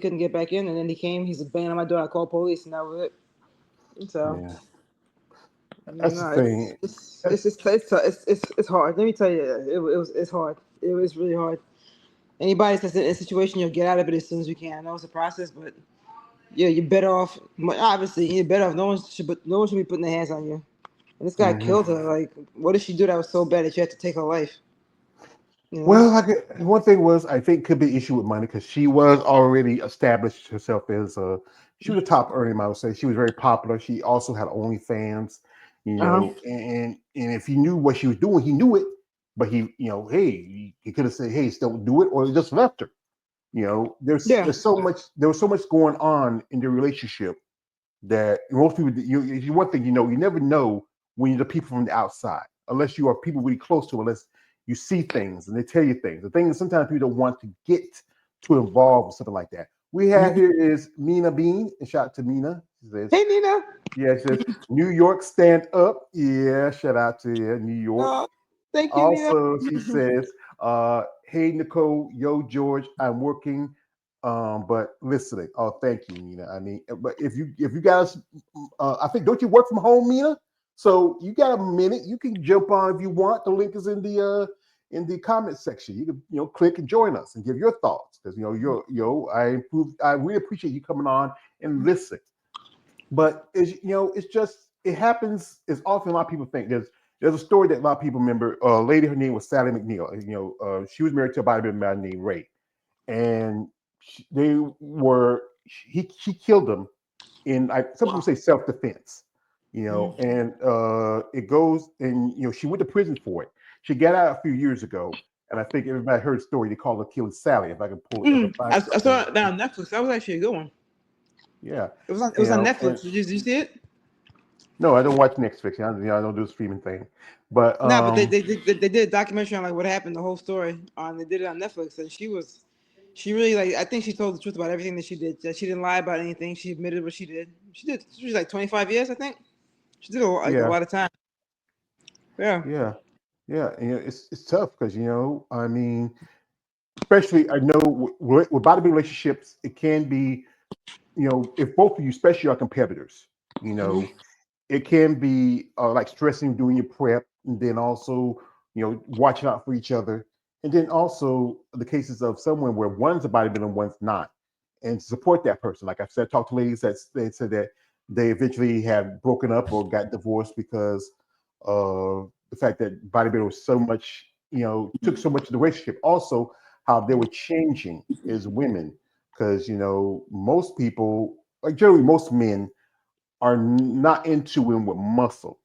couldn't get back in, and then he came. He's banging on my door. I called police, and that was it. So Yeah, that's the no, thing. it's hard. Let me tell you, it's hard. It was really hard. Anybody that's in a situation, you'll get out of it as soon as you can. I know it's a process, but yeah, you're better off. Obviously, you're better off. No one should be putting their hands on you. And this guy Hmm. killed her. Like, what did she do that was so bad that she had to take her life? You know? Well, one thing was I think could be an issue with money because she was already established herself as a she was a top earning. I would say she was very popular. She also had OnlyFans, Uh huh. and if he knew what she was doing, he knew it. But hey, he could have said, hey, don't do it, or he just left her. Yeah. There was so much going on in the relationship that most people one thing you never know when you're the people from the outside unless you are people really close to unless you see things and they tell you things. The thing is sometimes people don't want to get too involved with something like that. We have Mhm. here is Mina Bean, and shout out to Mina. She says, Hey, Nina. yeah, she says New York stand up. Yeah, shout out to New York. Oh, thank you, Nina. Also, she says, hey Nicole, yo George, I'm working, but listening. Oh, thank you, Mina. I mean, but if you guys, I think don't you work from home, Mina? So you got a minute. You can jump on if you want. The link is in the comment section. You can click and join us and give your thoughts because I really appreciate you coming on and listening. But it's just it happens as often a lot of people think. There's a story that a lot of people remember. A lady, her name was Sally McNeil. She was married to a bodybuilder named Ray, and they were she killed him in some people say self defense. Mhm. And it goes and she went to prison for it. She got out a few years ago, and I think everybody heard the story. They called her Killing Sally. If I can pull it, if I find I saw it down on Netflix. That was actually a good one. yeah, It was on and Netflix. Did you see it? no, I don't watch Netflix. I don't do the streaming thing. But No, but they did a documentary on like what happened, the whole story. They did it on Netflix, and she really like I think she told the truth about everything that she did. That she didn't lie about anything. She admitted what she did. She was like 25 years, I think. She did a yeah, lot of time. Yeah. yeah, yeah. It's tough because I mean, especially I know with bodybuilding relationships, it can be if both of you, especially are competitors, you Hmm. know, it can be like stressing doing your prep, and then also watching out for each other, and then also the cases of someone where one's a bodybuilder and one's not, and support that person. Like I said, talk to ladies that they said that they eventually have broken up or got divorced because of the fact that bodybuilding was so much, took so much of the relationship. Also, how they were changing as women, because most people, like generally most men, are not into women with muscle.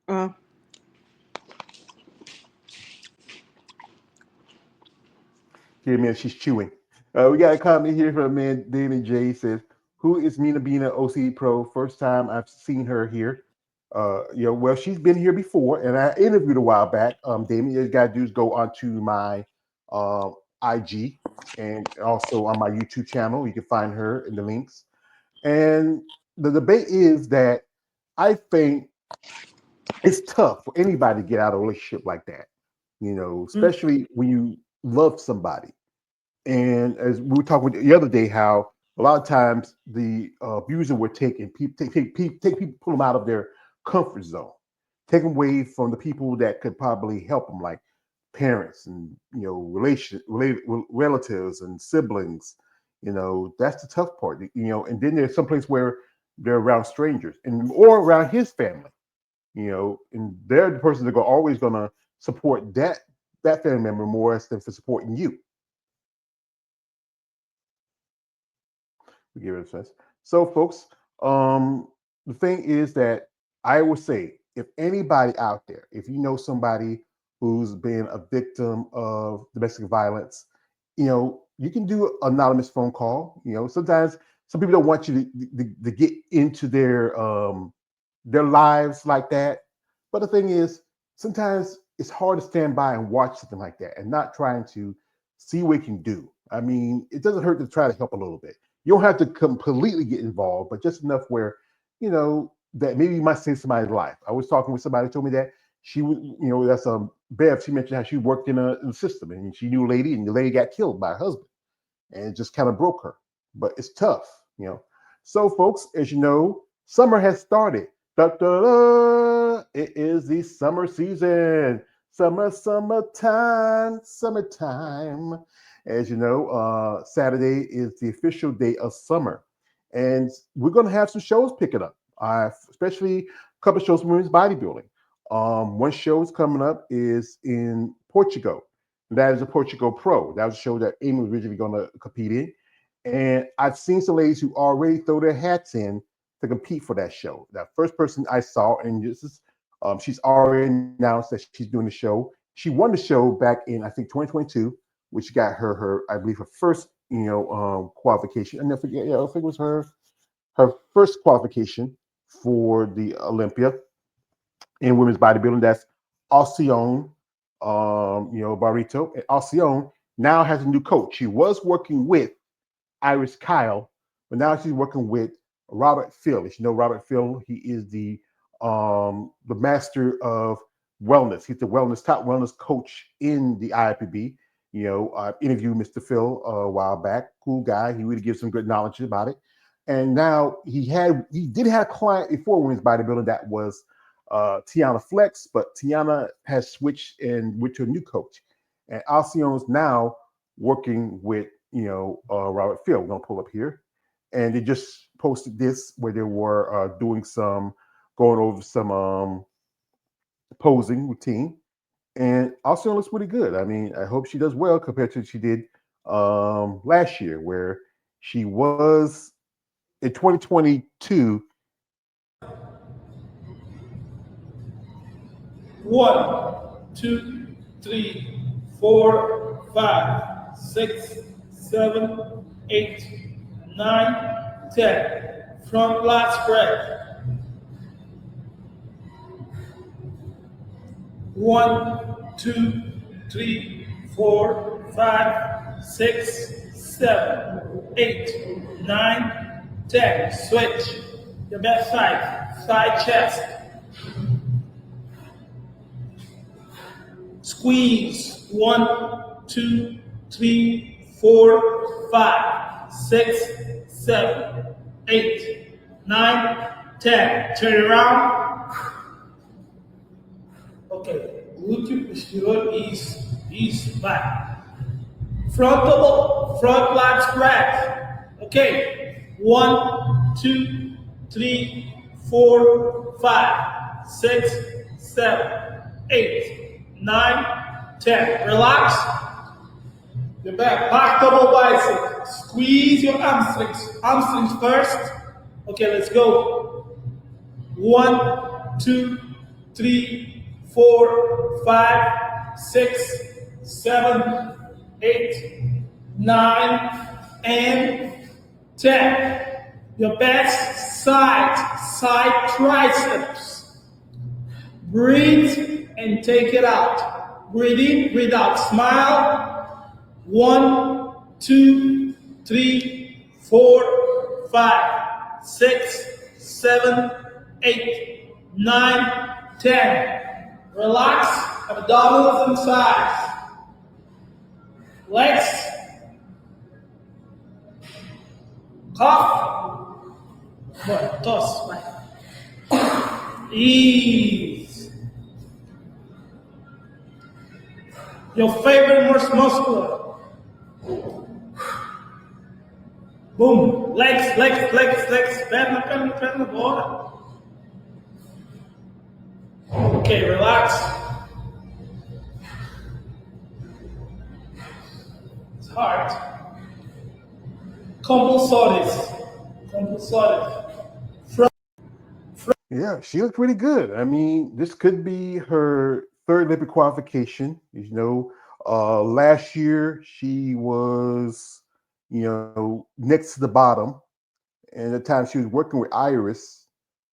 Uh, Here, man, she's chewing. We got a comment here from a man, David J. Says, "Who is Mina Bina OC Pro? First time I've seen her here. Well, she's been here before, and I interviewed a while back. Damien, you got to do is go onto my uh, IG and also on my YouTube channel. You can find her in the links. And the debate is that I think it's tough for anybody to get out of a relationship like that. mm, Especially when you love somebody. And as we were talking the other day, how a lot of times the abuser would take people, pull them out of their comfort zone, take them away from the people that could probably help them, like parents and relatives and siblings. That's the tough part. And then there's some place where they're around strangers and or around his family. And they're the person that are always gonna support that family member more than for supporting you. We give it a sense. So, folks, the thing is that I would say if anybody out there, if you know somebody who's been a victim of domestic violence, you can do an anonymous phone call. Sometimes some people don't want you to get into their lives like that. But the thing is, sometimes it's hard to stand by and watch something like that and not trying to see what you can do. I mean, it doesn't hurt to try to help a little bit. You don't have to completely get involved, but just enough where, that maybe you might save somebody's life. I was talking with somebody who told me that she was, that's Bev. She mentioned how she worked in a system and she knew a lady and the lady got killed by her husband and it just kind of broke her. but it's tough. So, folks, as you know, summer has started. Da, da, da. It is the summer season. Summertime, summertime. As you know, Saturday is the official day of summer. And we're going to have some shows picking up, especially a couple of shows from women's bodybuilding. One show is coming up is in Portugal. That is a Portugal Pro. That was a show that Amy was originally going to compete in. And I've seen some ladies who already throw their hats in to compete for that show. That first person I saw, and this is, she's already announced that she's doing the show. She won the show back in, I think, 2022, which got her I believe, her first, qualification. And I forget, yeah, I think it was her first qualification for the Olympia in women's bodybuilding. That's Alcione, Barreto. And Alcione now has a new coach. She was working with Iris Kyle, but now she's working with Robert Phil. As you know, Robert Phil, he is the master of wellness. He's the top wellness coach in the IFBB. I interviewed Mr. Phil a while back. Cool guy. He really gives some good knowledge about it. And now he did have a client before women's bodybuilding that was Tiana Flex, but Tiana has switched and went to a new coach. And Alcione's now working with Robert Field. We're gonna pull up here, and they just posted this where they were going over some posing routine, and Alcione looks pretty good. I mean, I hope she does well compared to what she did last year, where she was in 2022. One, two, three, four, five, six, seven, eight, nine, 10. Front lat spread. One, two, three, four, five, six, seven, eight, nine, 10. Switch. Your back side. Side chest. Squeeze. One, two, three, four, five, six, seven, eight, nine, 10. Turn it around. Okay. Glúteo posterior, isso, vai. Front lat spread. Okay. One, two, three, four, five, six, seven, eight, 9, 10. Relax. Your back. Back double bicep. Squeeze your hamstrings. Hamstrings first. Okay, let's go. One, two, three, four, five, six, seven, eight, 9, and 10. Your best side triceps. Breathe and take it out. Breathe in, breathe out. Smile. One, two, three, four, five, six, seven, eight, 9, 10. Relax. Abdominals and sides. Legs. Cough. Boa, tosse, vai. Ease. Your favorite muscular. Boom. Legs. Perna, bora. Okay, relax. It's hard. Compulsores. Yeah, she looked pretty good. I mean, this could be her third Olympic qualification. Last year she was, next to the bottom, and at the time she was working with Iris,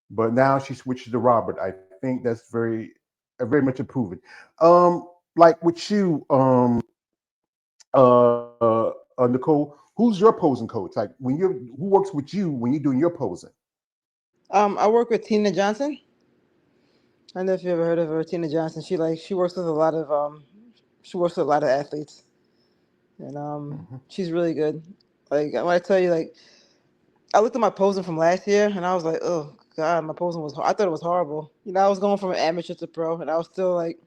but now she switches to Robert. I think that's very much improving. Like with you, Nicole, who's your posing coach? Like who works with you when you're doing your posing? I work with Tina Johnson. I don't know if you ever heard of her, Tina Johnson. She works with a lot of athletes, and she's really good. Like when I tell you, like I looked at my posing from last year, and I was like, oh god, my posing was. I thought it was horrible. I was going from an amateur to pro, and I was still like,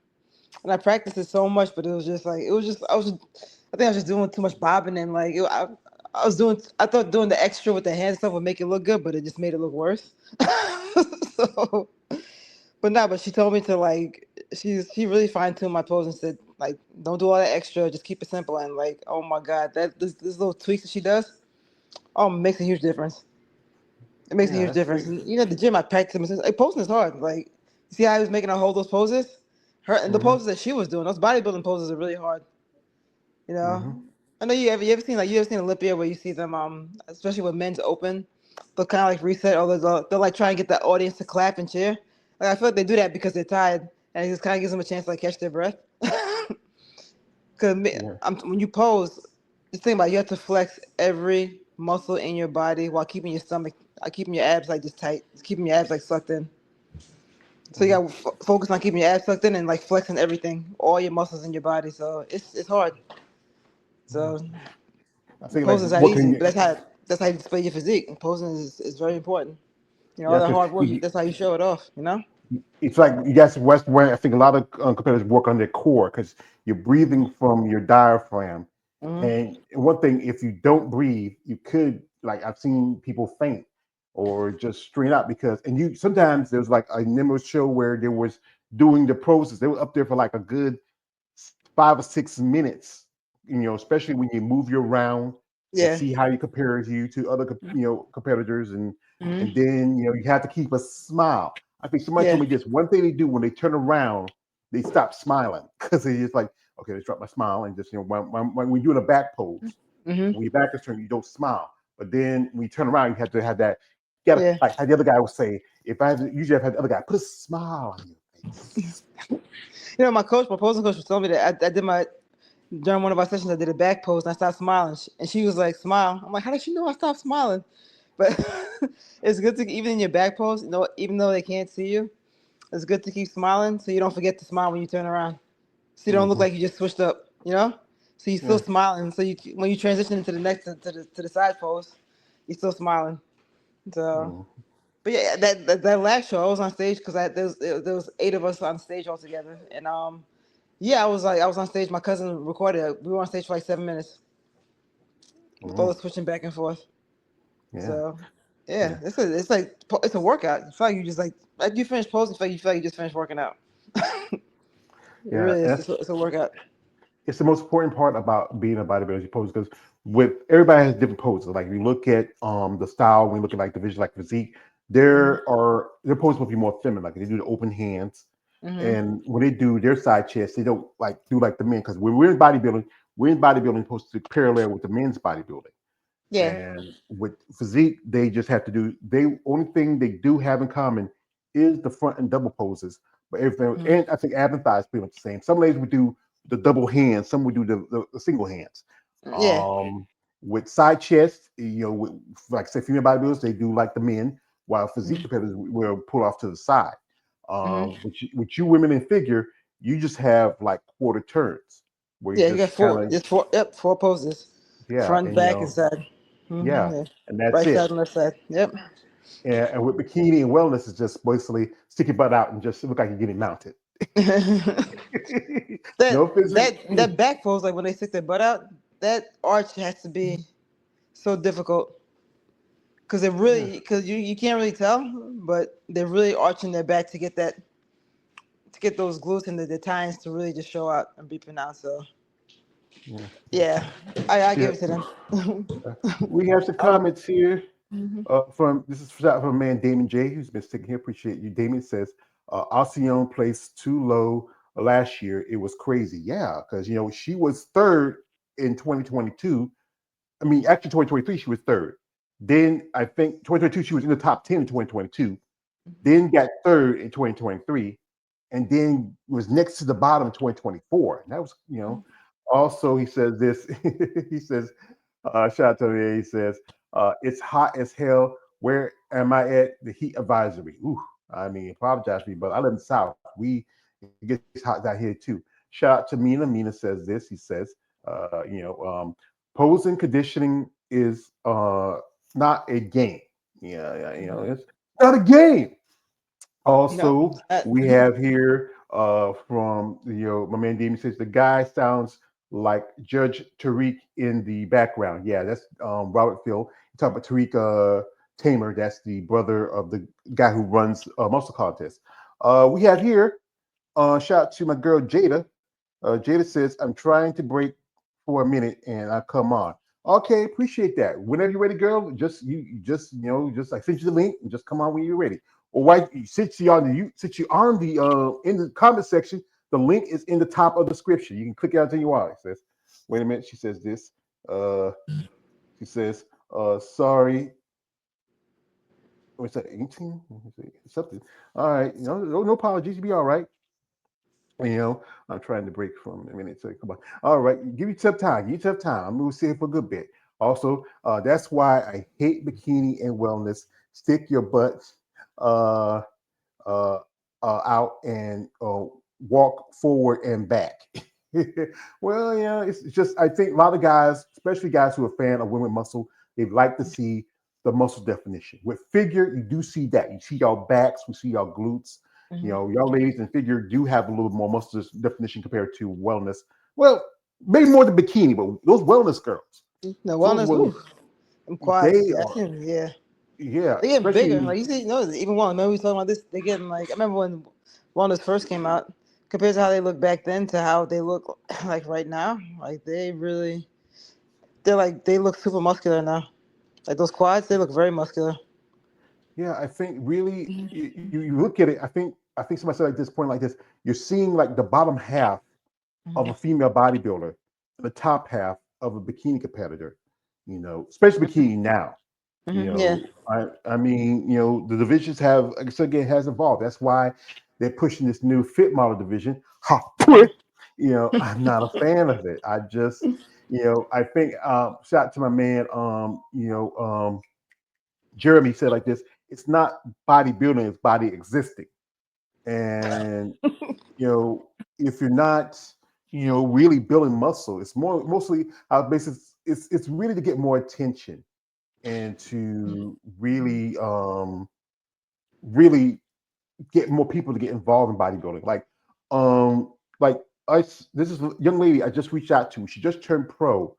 and I practiced it so much, but it was just like it was just. I think I was just doing too much bobbing and like I was doing. I thought doing the extra with the hand stuff would make it look good, but it just made it look worse. So, but she told me to like she really fine tuned my pose and said like don't do all that extra, just keep it simple and like oh my god that this little tweaks that she does makes a huge difference. It makes a Yeah, huge that's difference. great. And, the gym I practice like posing is hard. Like see how I was making her hold those poses, her and the Mm-hmm. poses that she was doing. Those bodybuilding poses are really hard. You know, Mm-hmm. I know you ever seen Olympia where you see them especially when men's open, they'll kind of like reset or they'll like try and get the audience to clap and cheer. Like I feel like they do that because they're tired and it just kind of gives them a chance to like catch their breath. Because Yeah. when you pose, just think about it, you have to flex every muscle in your body while keeping your stomach, keeping your abs like just tight, just keeping your abs like sucked in. So you Mm-hmm. got to focus on keeping your abs sucked in and like flexing everything, all your muscles in your body. So it's hard. Yeah. So I think like posing is not easy, but working. that's how you display your physique. And posing is very important. All Yeah, that because hard work, that's how you show it off. it's like you guys West where I think a lot of competitors work on their core because you're breathing from your diaphragm. Hmm. And one thing, if you don't breathe, you could like I've seen people faint or just strain out because and you sometimes there's like a Nimmo show where there was doing the poses. They were up there for like a good 5 or 6 minutes. Especially when you move you around and Yeah. see how you compare you to other competitors and Hmm. then you have to keep a smile. I think somebody Yeah. told me this one thing they do when they turn around, they stop smiling because they just like, okay, let's drop my smile and just when we're doing a back pose, Hmm. when your back is turned, you don't smile. But then when you turn around, you have to have that. You gotta Yeah. like how the other guy would say, if I usually I've had the other guy put a smile on your face. My posing coach was telling me that I did my during one of our sessions. I did a back pose and I stopped smiling, and she was like, "Smile." I'm like, "How did she know I stopped smiling?" But it's good to even in your back pose, even though they can't see you, it's good to keep smiling so you don't forget to smile when you turn around. So you don't look Hmm. like you just switched up, So you're still Yeah. smiling. So when you transition into the next to the side pose, you're still smiling. So, Hmm. but yeah, that last show I was on stage because there was 8 of us on stage all together, and yeah, I was on stage. My cousin recorded it. We were on stage for like 7 minutes with all Hmm. the switching back and forth. Yeah. So Yeah. yeah, it's a workout. You feel like you just like you finish posing, you feel like you just finished working out. It Yeah. really And is. that's It's a workout. it's the most important part about being a bodybuilder pose because with everybody has different poses. Like we look at the style, we look at like division like physique, Hmm. their poses will be more feminine. Like they do the open hands. Hmm. And when they do their side chest, they don't like do like the men because when we're in bodybuilding supposed to parallel with the men's bodybuilding. Yeah. And with physique, they just have to do they only thing they do have in common is the front and double poses. But everything Hmm. and I think ab and thigh is pretty much the same. Some ladies would do the double hands, some would do the single hands. Yeah. Um with side chest, like say female bodybuilders, they do like the men, while physique Hmm. competitors will pull off to the side. Hmm. With you women in figure, you just have like quarter turns where you Yeah. You got just kind four. of It's four. Yep. Four poses. yeah, Front, and back, and side. yeah, Yeah. and that's Right side it. and left side. Yep. And with bikini and wellness is just basically stick your butt out and just look like you're getting mounted. that No physical. that back pose, like when they stick their butt out, that arch has to be so difficult because Yeah, you can't really tell, but they're really arching their back to get those glutes and the tines to really just show out and be pronounced. So yeah, yeah, I yeah. give it to them. We have some um, comments here. mhm. From this is from a man Damon J, who's been sticking here. Appreciate you. Damon says, Alcyone placed too low last year. It was crazy. Yeah, because she was third in 2022. I mean, actually 2023 she was third. Then I think 2022 she was in the top 10 in 2022. Then got third in 2023, and then was next to the bottom in 2024. And that was. Also, he says this. He says, shout out to me. He says, it's hot as hell. Where am I at? The heat advisory. Ooh, I mean, apologize to me, but I live in the South. It gets hot down here too. Shout out to Mina. Mina says this. He says, posing conditioning is not a game. Yeah, yeah, it's not a game. No, Also, we mhm. have here from my man Damien says the guy sounds like Judge Tariq in the background. Yeah, that's Robert Phil. You talk about Tariq Tamer. That's the brother of the guy who runs muscle contest. We have here shout out to my girl Jada. Jada says, I'm trying to break for a minute and I come on. Okay, appreciate that. Whenever you're ready, girl, just I sent you the link and just come on when you're ready. Or why since you on the in the comment section, the link is in the top of the description. You can click it out until you want. It says, wait a minute, she says this. Uh she says, sorry, what's that, 18? Something. All right, no apologies, you be all right. I'm trying to break from a minute. So come on. All right, give you tough time. Give you tough time. I'm gonna sit here for a good bit. Also, that's why I hate bikini and wellness. Stick your butt uh, uh, out and walk forward and back. Well, yeah, it's just I think a lot of guys, especially guys who are a fan of women muscle, they like to see the muscle definition. With figure, you do see that. You see y'all backs, we see y'all glutes. Mhm. Y'all ladies in figure do have a little more muscle definition compared to wellness. Well, maybe more than bikini, but those wellness girls, No those wellness. wellness, Ooh, them they quads. Yeah, I are, seen. Yeah, yeah, they getting bigger. especially Like you see, even one. Remember we was talking about this? They getting like I remember when wellness first came out. Compared to how they look back then to how they look like right now, like they look super muscular now. Like those quads, they look very muscular. yeah, I think really you look at it. I think somebody said like this point like this. You're seeing like the bottom half of a female bodybuilder, the top half of a bikini competitor. Especially bikini now. Yeah. I mean, the divisions have, like I said again, has evolved. That's why they're pushing this new fit model division. Ha, put. I'm not a fan of it. I just, I think shout out to my man, Jeremy said like this, it's not bodybuilding, it's body existing. And, you know, if you're not, really building muscle, it's mostly basically it's really to get more attention and to really get more people to get involved in bodybuilding. Um, like this is a young lady I just reached out to. She just turned pro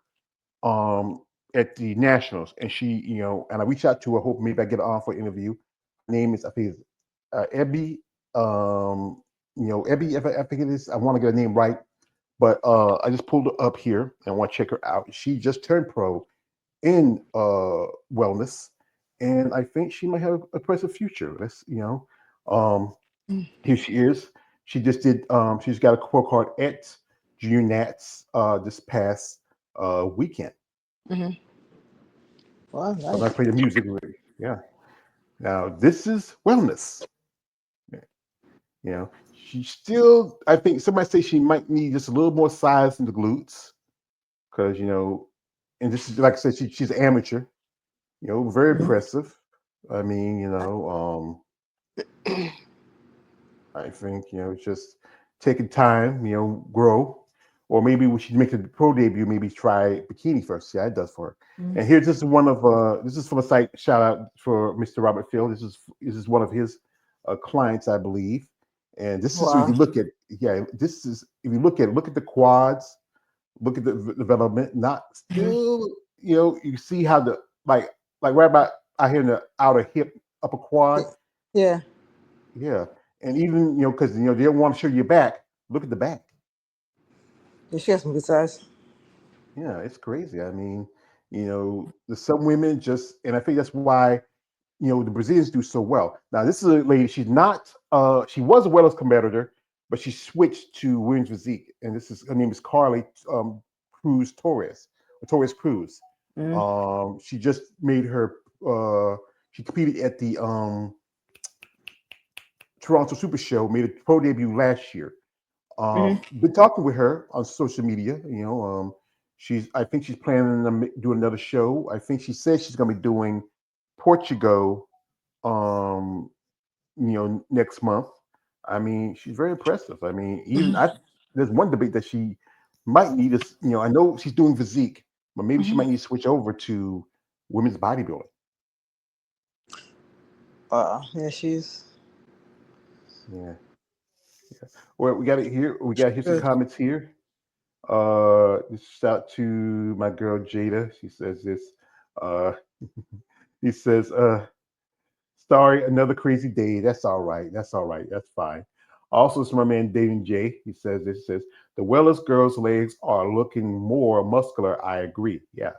at the Nationals, and and I reached out to her, hope maybe I get her on for an interview. Her name is I think it's Ebby. Ebby. If I think it is, I want to get her name right, but I just pulled her up here and want to check her out. She just turned pro in wellness, and I think she might have a impressive future. Um, here she is. She just did. She's got a pro card at Junior Nats this past weekend. Hmm. Wow, I'm not nice. playing the music really. Yeah. Now this is wellness. She still. I think somebody say she might need just a little more size in the glutes because and this is like I said, she's an amateur. Very impressive. I mean, I think it's just taking time, grow, or maybe we should make the pro debut. Maybe try bikini first. See how it does for her. And here, this is from a site. Shout out for Mr. Robert Field. This is one of his clients, I believe. And this is if Wow. you look at yeah, this is if you look at the quads, look at the development. Not Hmm. still, you see how the like right about out here in the outer hip upper quad. Yeah. Yeah, and even because they don't want to show your back. Look at the back. Yeah, she has some good size. Yeah, it's crazy. I mean, there's some women just, and I think that's why the Brazilians do so well. Now, this is a lady. She's not. She was a wellness competitor, but she switched to women's physique, and this is her name is Carly Cruz Torres, or Torres Cruz. Mm-hmm. She just made her. She competed at the Toronto Super Show, made a pro debut last year. Hmm. Been talking with her on social media. I think she's planning to do another show. I think she says she's going to be doing Portugal, um, next month. I mean, she's very impressive. I mean, even I there's one debate that she might need is, I know she's doing physique. but maybe she Hmm. might need to switch over to women's bodybuilding. Yeah, she's Yeah. Well, we got it here. We got here some good. comments here. This is out to my girl Jada. She says this. Uh, he says, sorry, another crazy day. That's all right. That's all right. That's fine. Also, it's my man David J. He says this. He says the Wellness girls' legs are looking more muscular. I agree. Yeah.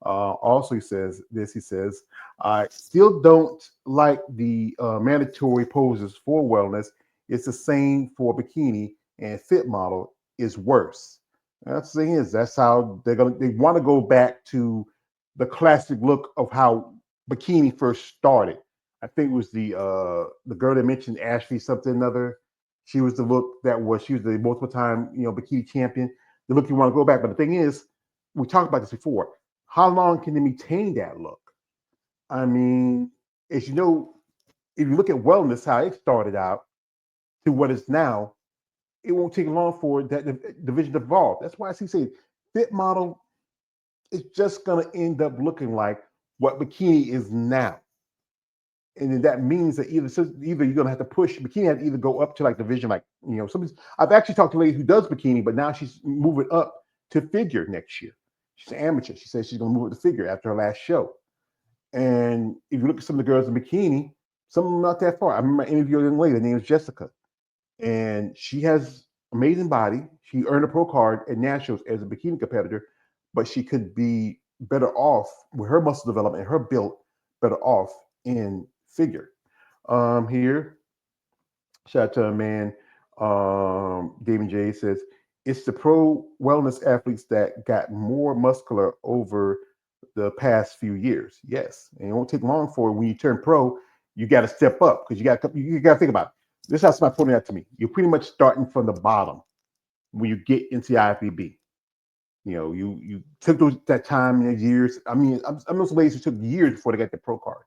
Also, he says this. He says, I still don't like the mandatory poses for wellness. It's the same for bikini, and fit model is worse. That's the thing is that's how they want to go back to the classic look of how bikini first started. I think it was the girl that mentioned Ashley something another. She was the look that was she was the multiple time bikini champion. The look you want to go back, but the thing is, we talked about this before. How long can they maintain that look? I mean, as you know, if you look at wellness, how it started out to what it's now, it won't take long for that division to evolve. That's why I see say fit model is just gonna end up looking like what bikini is now. And then that means that either you're gonna have to push bikini has to either go up to like division, like some. I've actually talked to a lady who does bikini, but now she's moving up to figure next year. She's an amateur. She says she's gonna move it to figure after her last show. And if you look at some of the girls in bikini, some of them not that far. I remember interviewing a young lady. Her name is Jessica, and she has amazing body. She earned a pro card at nationals as a bikini competitor, but she could be better off with her muscle development and her build, better off in figure. Here, shout out to a man, Damon J says, it's the pro wellness athletes that got more muscular over the past few years. Yes. And it won't take long for when you turn pro, you got to step up because you got to think about it. This is how somebody pointed out to me. You're pretty much starting from the bottom when you get into the IFBB. You took that time in the years. I mean, I'm those ladies who took years before they got the pro card.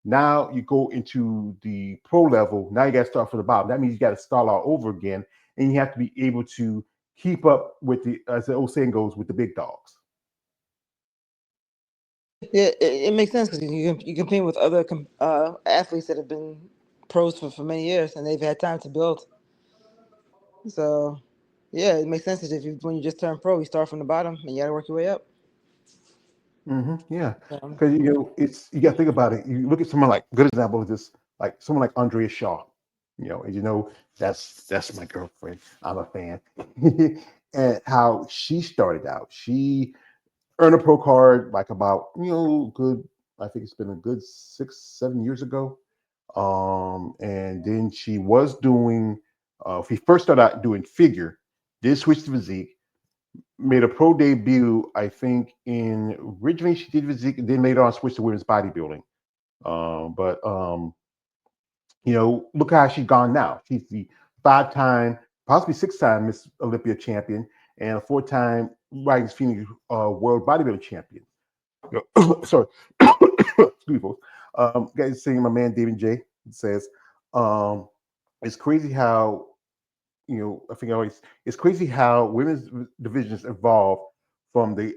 Now you go into the pro level. Now you got to start from the bottom. That means you got to start all over again, and you have to be able to keep up with as the old saying goes, with the big dogs. Yeah, it makes sense because you compete with other athletes that have been pros for many years and they've had time to build. So, yeah, it makes sense that if you when you just turn pro, you start from the bottom and you got to work your way up. Yeah, Um, because it's you got to think about it. You look at someone like good example of this, like someone like Andrea Shaw. And that's my girlfriend. I'm a fan, and how she started out. She earned a pro card like about good. I think it's been a good 6-7 years ago. And then she was doing. She first started out doing figure, did switch to physique, made a pro debut. I think in originally she did physique, and then later on switched to women's bodybuilding. But look how she's gone now. She's the 5-time, possibly 6-time Miss Olympia champion and a 4-time Rising Phoenix World Bodybuilding champion. Sorry, excuse me, folks. Guys, saying my man David J says, um, it's crazy how I think I always it's crazy how women's divisions evolved from the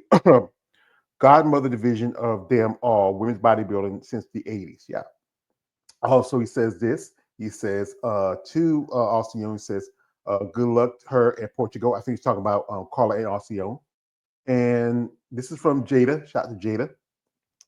godmother division of them all women's bodybuilding since the 80s. Yeah. Also, he says this. He says to Alcione, he says, good luck to her at Portugal. I think he's talking about Carla and Alcione. And this is from Jada. Shout out to Jada.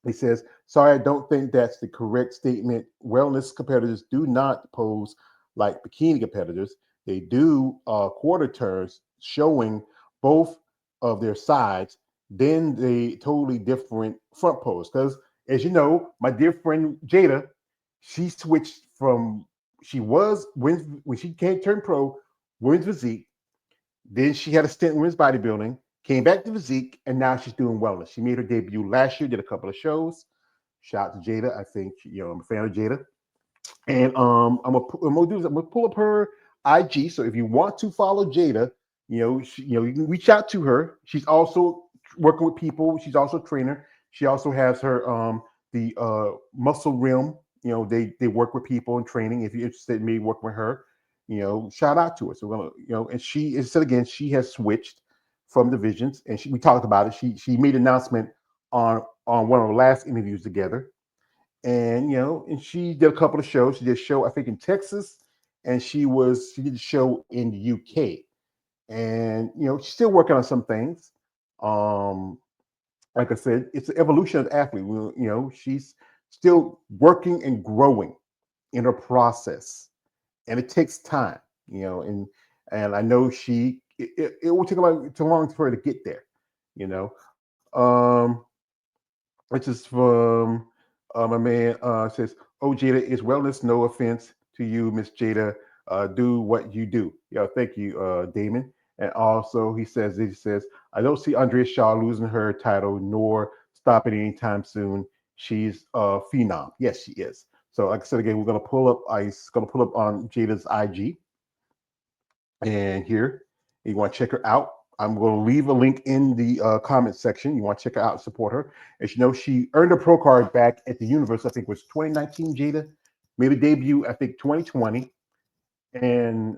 He says, sorry, I don't think that's the correct statement. Wellness competitors do not pose like bikini competitors. They do quarter turns showing both of their sides, then they totally different front pose. Because as you know, my dear friend Jada, she switched from she was when she came turned pro, women's physique, then she had a stint in women's bodybuilding, came back to physique, and now she's doing wellness. She made her debut last year, did a couple of shows. Shout out to Jada. I think I'm a fan of Jada. And I'm gonna pull up her IG. So if you want to follow Jada, you can reach out to her. She's also working with people. She's also a trainer. She also has her the muscle realm. They work with people in training. If you're interested in me working with her, shout out to her. So we're gonna, and she is said again, she has switched. from divisions, and we talked about it. She made an announcement on one of the last interviews together, and and she did a couple of shows. She did a show I think in Texas, and she did a show in the UK, and she's still working on some things. Um, like I said, it's the evolution of the athlete. She's still working and growing in her process, and it takes time. And I know it will take a long, too long for her to get there. You know, um, which is from my man says, "Oh, Jada is wellness. No offense to you, Miss Jada. Do what you do." Yeah, thank you, Damon. And also, he says, "I don't see Andrea Shaw losing her title nor stopping anytime soon. She's a phenom. Yes, she is." So, like I said again, we're gonna pull up. I'm gonna pull up on Jada's IG, and here you want to check her out. I'm going to leave a link in the comment section. You want to check her out and support her. As you know, she earned a pro card back at the Universe. I think it was 2019. Jada made a debut. I think 2020, and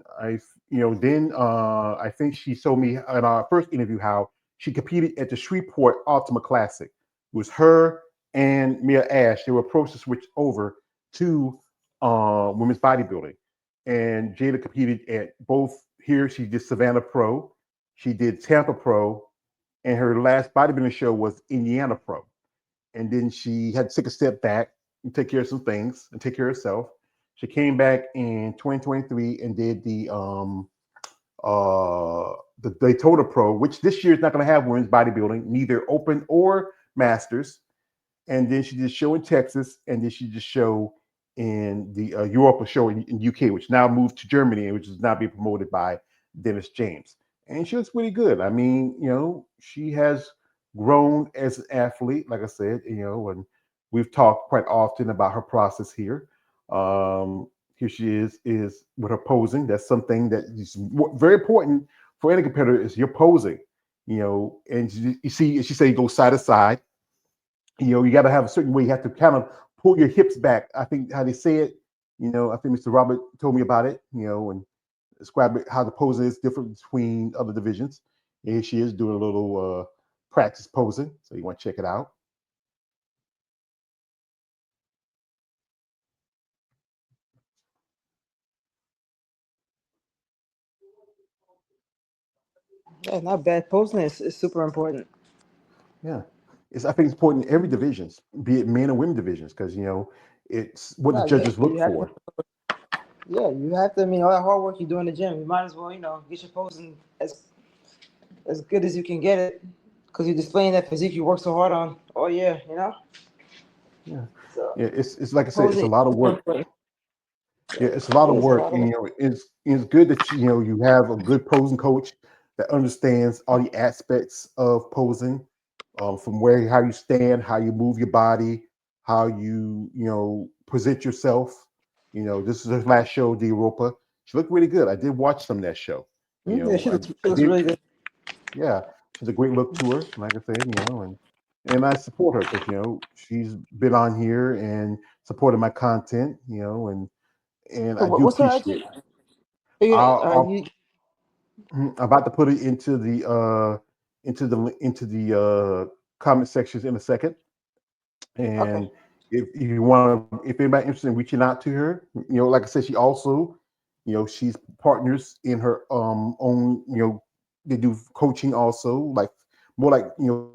then I think she told me in our first interview how she competed at the Shreveport Ultimate Classic. It was her and Mia Ash. They were supposed to switch over to women's bodybuilding, and Jada competed at both. Here she did Savannah Pro, she did Tampa Pro, and her last bodybuilding show was Indiana Pro. And then she had to take a step back and take care of some things and take care of herself. She came back in 2023 and did the Daytona Pro, which this year is not going to have women's bodybuilding, neither open or masters. And then she did a show in Texas, and then she did a show in the Europa show in UK, which now moved to Germany, which is now being promoted by Dennis James. And she looks pretty good. I mean, she has grown as an athlete, like I said, and we've talked quite often about her process here. Here she is with her posing. That's something that is very important for any competitor is your posing, and you see, she said you go side to side. You got to have a certain way. You have to kind of pull your hips back. I think how they say it. I think Mr. Robert told me about it. And describe how the posing is different between other divisions. And here she is doing a little practice posing. So you want to check it out. Yeah, not bad. Posting is super important. Yeah, I think it's important in every divisions, be it men or women divisions, because it's what the No, yeah, judges look you have to. for. Yeah, you have to. I mean, all that hard work you do in the gym, you might as well, get your posing as good as you can get it, because you're displaying that physique you work so hard on all year. Yeah, So yeah. It's like I said, it's posing a is lot of super work. important. Yeah, it's a lot It of is a work, lot of and work. it's good that you have a good posing coach that understands all the aspects of posing, from where how you stand, how you move your body, how you present yourself. This is her last show, the Europa. She looked really good. I did watch some of that show. Yeah, she looks, she I looks did. really good. Yeah, she's a great look to her. Like I said, and I support her because she's been on here and supported my content. And So I do what's her appreciate IG? it. Are I'm you about to put it into the comment sections in a second. okay? And if anybody interested in reaching out to her, like I said, she also, she's partners in her own, they do coaching also, like more like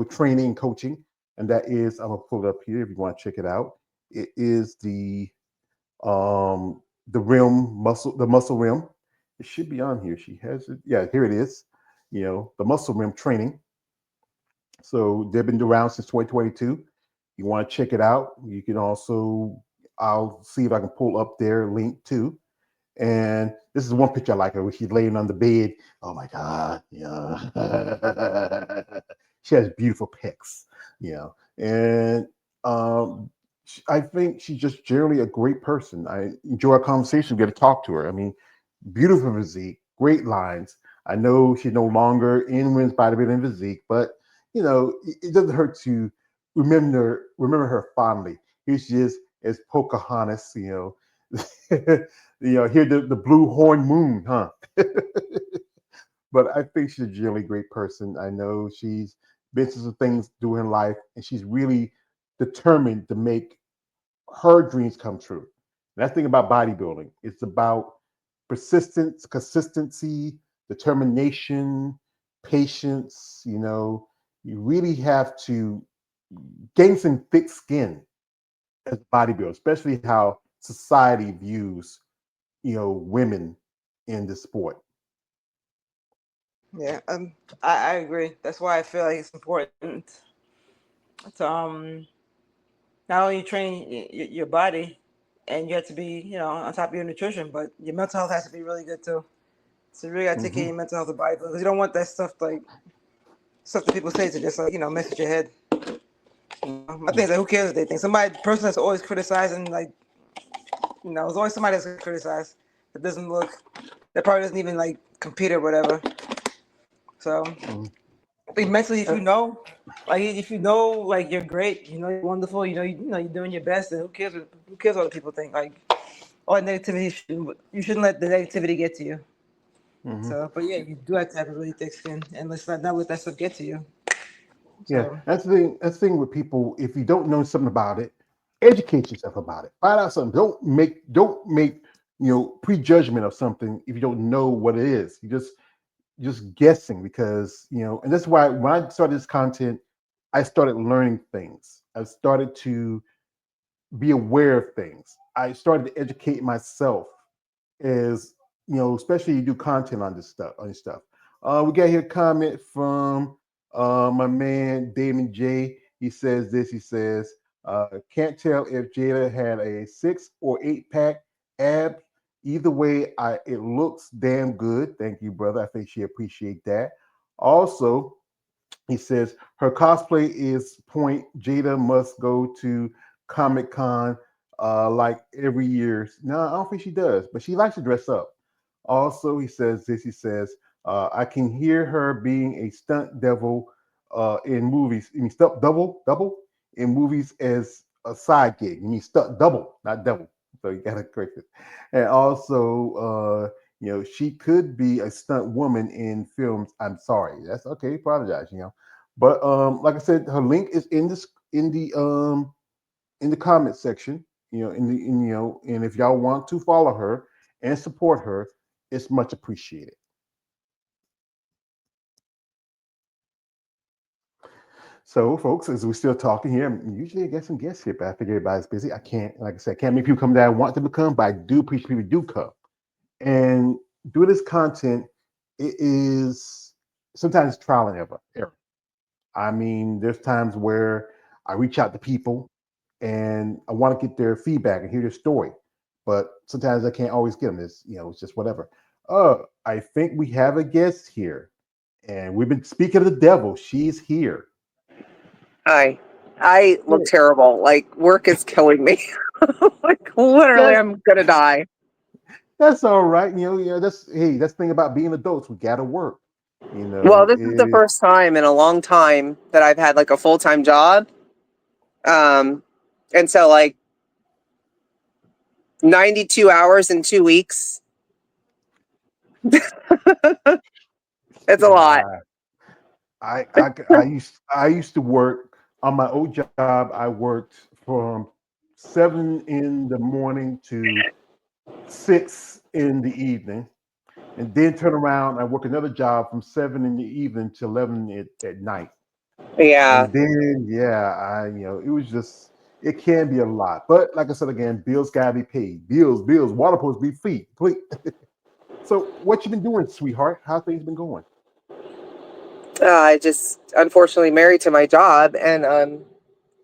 training and coaching, and that is I'm gonna pull it up here if you want to check it out. It is the muscle rim. It should be on here. She has it. Yeah, here it is. The muscle rim training. So they've been around since 2022. You want to check it out. You can also, I'll see if I can pull up their link too. And this is one picture I like her where she's laying on the bed. Oh my God. Yeah. She has beautiful pecs, And I think she's just generally a great person. I enjoy our conversation, get to talk to her. I mean, beautiful physique, great lines. I know she's no longer in women's bodybuilding physique, but it doesn't hurt to remember her fondly. Here she is as Pocahontas, here the blue horn moon, huh? but I think she's a generally great person. I know she's been through some things during life, and she's really determined to make her dreams come true. And that's the thing about bodybuilding. It's about persistence, consistency, determination, patience. You really have to gain some thick skin as a bodybuilder, especially how society views, women in the sport. Yeah, I agree. That's why I feel like it's important to not only train your body, and you have to be on top of your nutrition, but your mental health has to be really good too. So you really gotta take care of Hmm. your mental health of body because you don't want that stuff like stuff that people say to just like mess with your head. My thing is like, who cares what they think? Somebody person that's always criticizing, like there's always somebody that's gonna criticize that doesn't look, that probably doesn't even like compete or whatever. So Hmm. I think mentally, if you know, like if you know, like you're great, you're wonderful, you're doing your best, and who cares what other people think? Like all that negativity, you shouldn't let the negativity get to you. Hmm. So, but yeah, you do have to have a really thick skin, and let's not let that stuff get to you. Yeah, So, that's the thing. That's the thing with people. If you don't know something about it, educate yourself about it. Find out something. Don't make prejudgment of something if you don't know what it is. You just guessing because and that's why when I started this content, I started learning things. I started to be aware of things. I started to educate myself as especially you do content on this stuff. We got here a comment from my man Damon J. He says this. He says, "Can't tell if Jada had a 6 or 8 pack ab. Either way, it looks damn good. Thank you, brother. I think she appreciate that. Also, he says her cosplay is point. Jada must go to Comic Con like every year. No, I don't think she does, but she likes to dress up. Also, he says this. He says I can hear her being a stunt devil in movies. You mean stunt double in movies as a side gig. You mean stunt double, not devil. So you gotta correct it. And also, she could be a stunt woman in films. I'm sorry. That's okay. Apologize. But like I said, her link is in the comment section. And if y'all want to follow her and support her, it's much appreciated. So, folks, as we're still talking here, usually I get some guests here, but I figure everybody's busy. I can't, like I said, I can't make people come that I want them to come, but I do appreciate people do come. And doing this content, it is sometimes trial and error. I mean, there's times where I reach out to people and I want to get their feedback and hear their story, but sometimes I can't always get them. It's just whatever. I think we have a guest here, and we've been speaking of the devil. She's here. Hi. I look Yeah, terrible. Like work is killing me. Like literally That's I'm gonna die. that's all right. That's the thing about being adults. We gotta work. You Well, know, this is the it, first time in a long time that I've had like a full-time job. Um and so like 92 hours in 2 weeks. It's a lot. uh, I used to work on my old job. I worked from 7 in the morning to 6 in the evening, and then turn around. I work another job from 7 in the evening to 11 at night. Yeah. And then yeah, it was just it can be a lot. But like I said again, bills gotta be paid. Bills, water supposed to be free. Please. So what you been doing, sweetheart? How things been going? I just unfortunately married to my job and I'm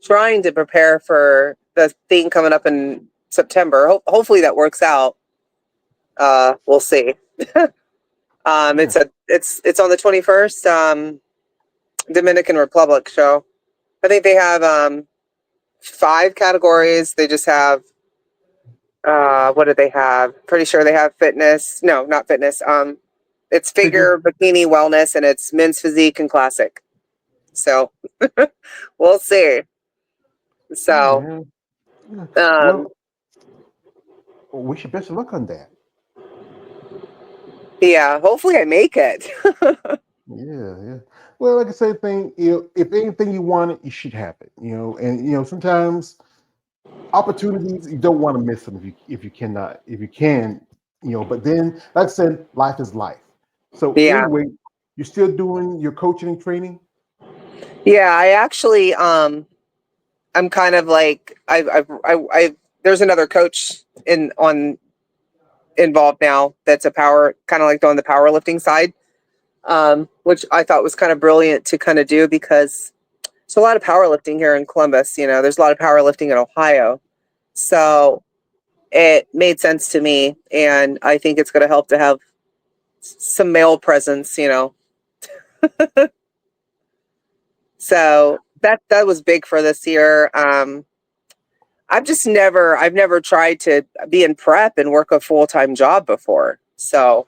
trying to prepare for the thing coming up in September. Hopefully that works out. We'll see. Yeah. It's on the 21st. Dominican Republic show. I think they have 5 categories. They just have what do they have? Pretty sure they have fitness. No, not fitness. It's Figure. figure, bikini, wellness, and it's men's physique and classic. So we'll see. Yeah, So man. Yeah. um, Well, wish you best of luck on that. Yeah, hopefully I make it. Yeah. Well, like I said, thing, if anything you want it, you should have it. And sometimes opportunities you don't want to miss them if you can. But then, like I said, life is life. So Yeah. anyway, you're still doing your coaching and training. Yeah, I actually I'm kind of like I there's another coach in on involved now that's a power kind of like on the powerlifting side, which I thought was kind of brilliant to kind of do because there's a lot of powerlifting here in Columbus. There's a lot of powerlifting in Ohio, so it made sense to me, and I think it's going to help to have some male presence. So that was big for this year. I've never tried to be in prep and work a full-time job before. So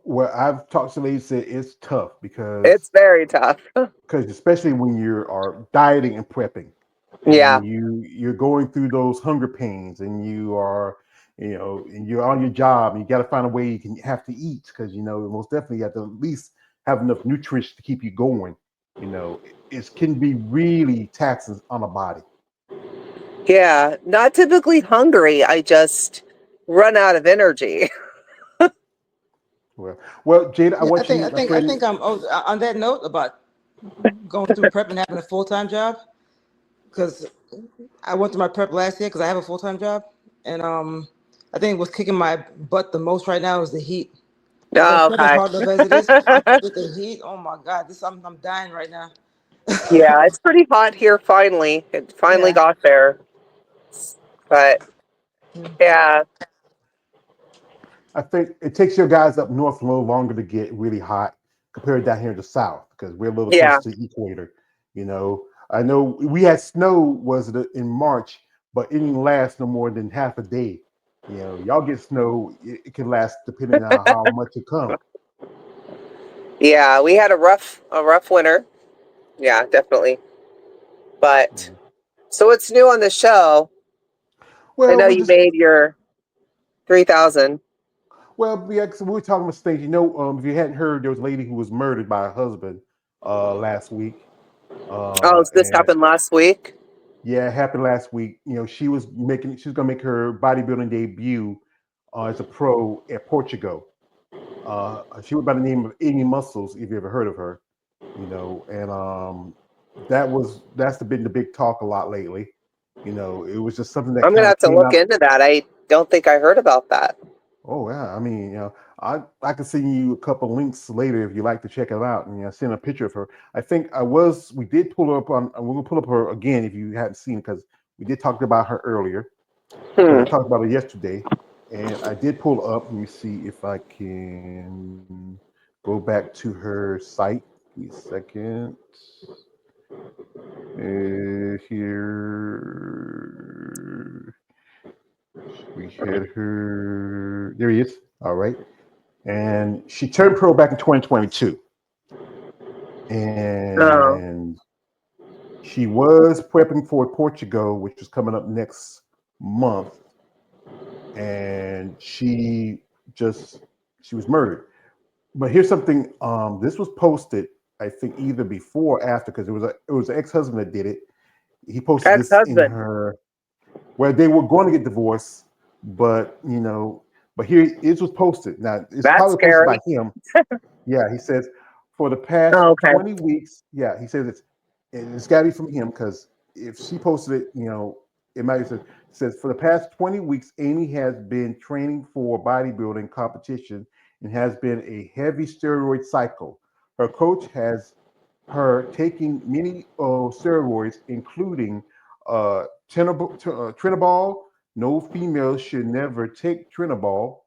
Well, I've talked to ladies that it's tough it's very tough. because especially when you are dieting and prepping, Yeah. and you're going through those hunger pains, and and you're on your job, and you got to find a way you can have to eat because most definitely you have to at least have enough nutrition to keep you going. It can be really taxing on the body. Yeah. Not typically hungry. I just run out of energy. Well, Jada, I Yeah, want you, my I friend. think I'm on that note about going through prep and having a full time job because I went through my prep last year because I have a full time job, and I think what's kicking my butt the most right now is the heat. Oh, Prep is okay. hard enough as it is with the heat. Oh my God, I'm dying right now. Yeah, it's pretty hot here finally. It finally Yeah. got there. But yeah, I think it takes your guys up north a little longer to get really hot compared down here in the south because we're a little yeah. closer to the equator. I know we had snow in March, but it didn't last no more than half a day. Y'all get snow; it can last depending on how much it comes. Yeah, we had a rough winter. Yeah, definitely. But so what's new on the show? I Well, know we you just made your 3,000. well, yeah, 'cause we were talking about things. If you hadn't heard, there was a lady who was murdered by her husband last week, Oh, so this and happened last week? yeah, it happened last week. She was gonna make her bodybuilding debut as a pro at Portugal. She went by the name of Amy Muscles, if you ever heard of her. And that's been the big talk a lot lately. It was just something that I'm gonna kind of have to came look out. into that. I don't think I heard about that. Oh yeah, I mean, I can send you a couple links later if you like to check it out, and send a picture of her. I think we did pull her up on. We're gonna pull up her again if you hadn't seen it because we did talk about her earlier because I Hmm. talked about it yesterday, and I did pull up. Let me see if I can go back to her site. Give me a second. Here we had her. There he is. All right. And she turned pro back in 2022, Oh, and she was prepping for Portugal, which was coming up next month, and she was murdered. But here's something. This was posted, I think, either before or after, because it was an ex-husband that did it. He posted this in ex-husband. her where they were going to get divorced, but but here it was posted. Now it's That's probably posted by scary. him. Yeah, he says for the past Oh, okay. 20 weeks. Yeah, he says it's got to be from him because if she posted it, it might have says for the past 20 weeks, Amy has been training for bodybuilding competition and has been a heavy steroid cycle. Her coach has her taking many steroids, including Trinabol. No female should never take Trinabol,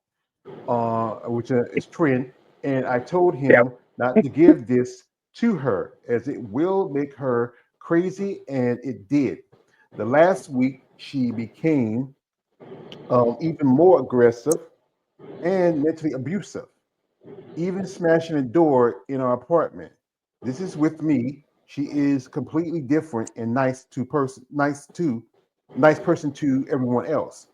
which is trend. And I told Yep. him not to give this to her as it will make her crazy, and it did. The last week, she became even more aggressive and mentally abusive, even smashing a door in our apartment. This is with me. She is completely different and nice person to everyone else.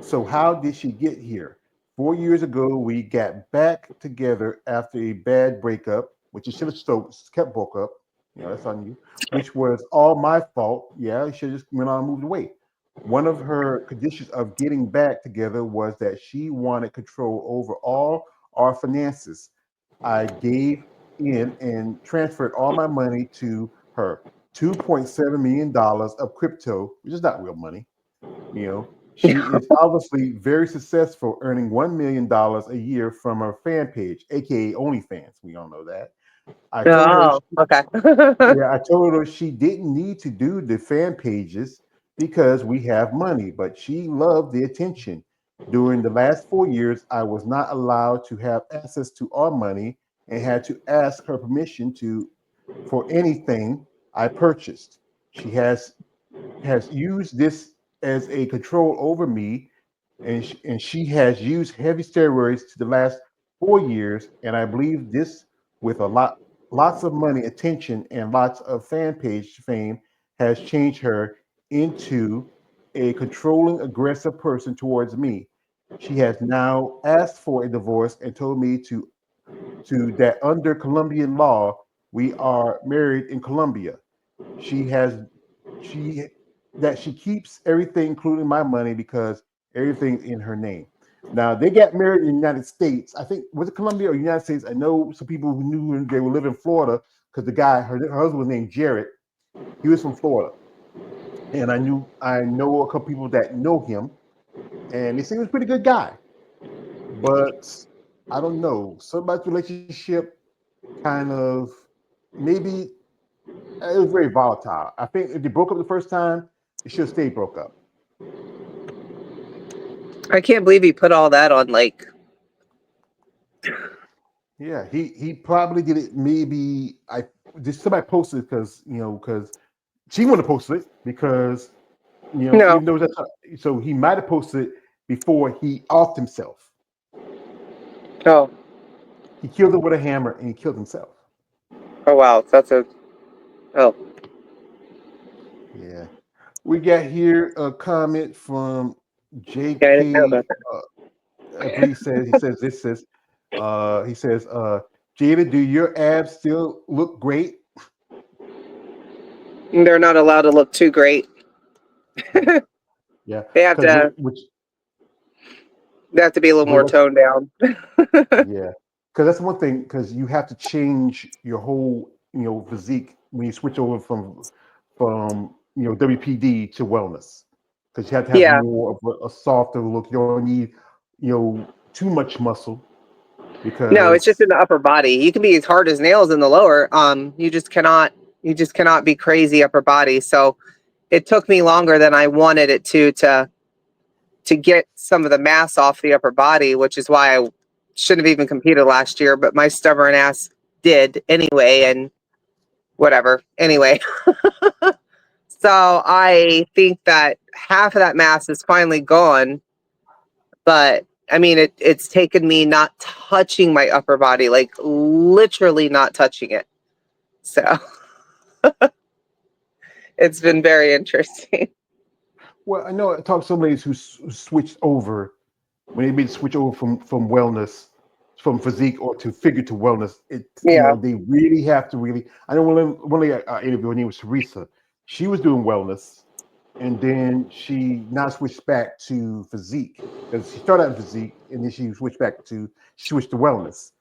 So how did she get here? 4 years ago, we got back together after a bad breakup, which you should have still kept broke up. That's on you. Which was all my fault. Yeah, you should have just went on and moved away. One of her conditions of getting back together was that she wanted control over all our finances. I gave in and transferred all my money to her. $2.7 million of crypto, which is not real money. You know, she is obviously very successful, earning $1 million a year from her fan page, aka OnlyFans. We all know that. I told her, Oh, okay. yeah, I told her she didn't need to do the fan pages because we have money, but she loved the attention. During the last 4 years, I was not allowed to have access to our money and had to ask her permission to for anything I purchased. She has used this as a control over me, and she has used heavy steroids to the last 4 years, and I believe this with lots of money, attention, and lots of fan page fame has changed her into a controlling, aggressive person towards me. She has now asked for a divorce and told me to that under Colombian law, we are married in Colombia. She has she that she keeps everything, including my money, because everything's in her name. Now they got married in the United States. I think was it Colombia or United States? I know some people who knew they were living in Florida because the guy, her husband was named Jared. He was from Florida, and I know a couple people that know him, and they say he was a pretty good guy. But I don't know, somebody's relationship kind of maybe it was very volatile. I think if they broke up the first time, it should have stayed broke up. I can't believe he put all that on. Like, Yeah, he probably did it. Maybe I just somebody posted because she wanted to post it because no. even though that's so he might have posted it before he offed himself. Oh, He killed her with a hammer and he killed himself. oh wow. That's a. Oh, Yeah, we got here a comment from yeah. I didn't know J.K. about that. I believe he says Jada, do your abs still look great? They're not allowed to look too great. Yeah, They have because to. which They have to be a little more well, toned down. yeah, because that's one thing. Because you have to change your whole, physique when you switch over from WPD to wellness. Because you have to have Yeah. more of a softer look. You don't need, too much muscle No, it's just because in the upper body. You can be as hard as nails in the lower. You just cannot. You just cannot be crazy upper body. So it took me longer than I wanted it to get some of the mass off the upper body, which is why I shouldn't have even competed last year. But my stubborn ass did anyway, and whatever. Anyway, so I think that half of that mass is finally gone. But I mean, it's taken me not touching my upper body, like literally not touching it. So it's been very interesting. well, I know I talked to some ladies who switched over when they made the switch over from wellness, from physique or to figure to wellness. Yeah. They really have to really. I know one lady I interviewed, her name was Teresa. She was doing wellness, and then she now switched back to physique because she started out in physique, and then she switched to wellness.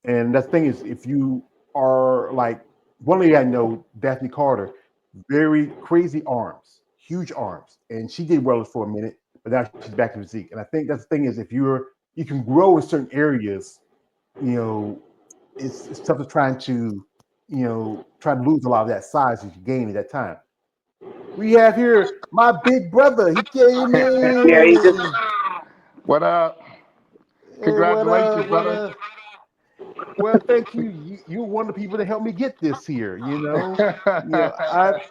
And that thing is, if you are like one lady I know, Daphne Carter, very crazy arms, huge arms, and she did wellness for a minute, but now she's back to physique. And I think that's the thing is, if you can grow in certain areas, you know, it's tough to try to lose a lot of that size that you gain at that time. We have here my big brother. He came Yeah, you just in. What up? Hey, what Congratulations, up? What brother. up? Well, thank you. You're one of the people that helped me get this here.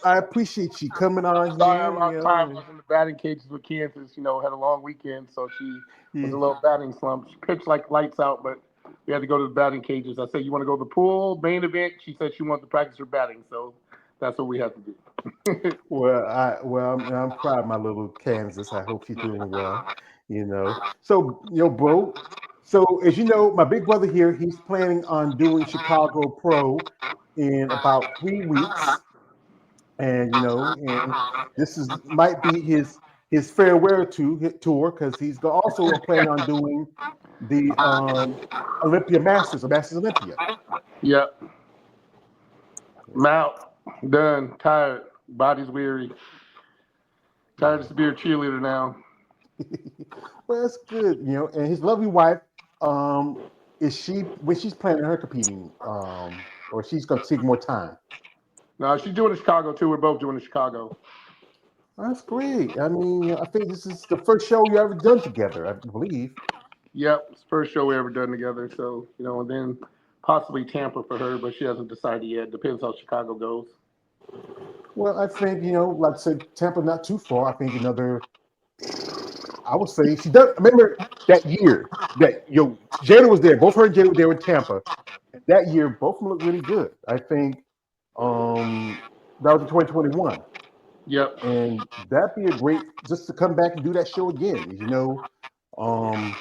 I appreciate you coming on Sorry, I here. lost time. I was in the batting cages with Kansas. Had a long weekend, so she was Yeah, a little batting slump. She pitched like lights out, but we had to go to the batting cages. I said, "You want to go to the pool main event?" She said she wanted to practice her batting, so that's what we had to do. well, I'm proud of my little Kansas. I hope she's doing well. So bro. So as you know, my big brother here, he's planning on doing Chicago Pro in about 3 weeks, and this is might be his farewell tour because he's also planning on doing the Olympia Masters, or Masters Olympia. Yep. I'm out. Done. Tired. Body's weary. Tired to be a cheerleader now. Well, that's good, And his lovely wife, is she when she's planning her competing, or she's gonna take more time? No, she's doing the Chicago too. We're both doing the Chicago. That's great. I mean, I think this is the first show you ever done together, I believe. Yep, it's the first show we ever done together. So, and then possibly Tampa for her, but she hasn't decided yet. Depends how Chicago goes. Well, I think, like I said, Tampa not too far. I think another, I would say she does. Remember that year that Jada was there. Both her and Jada were there in Tampa. And that year, both of them looked really good. I think that was in 2021. Yep. And that'd be a great just to come back and do that show again. Um,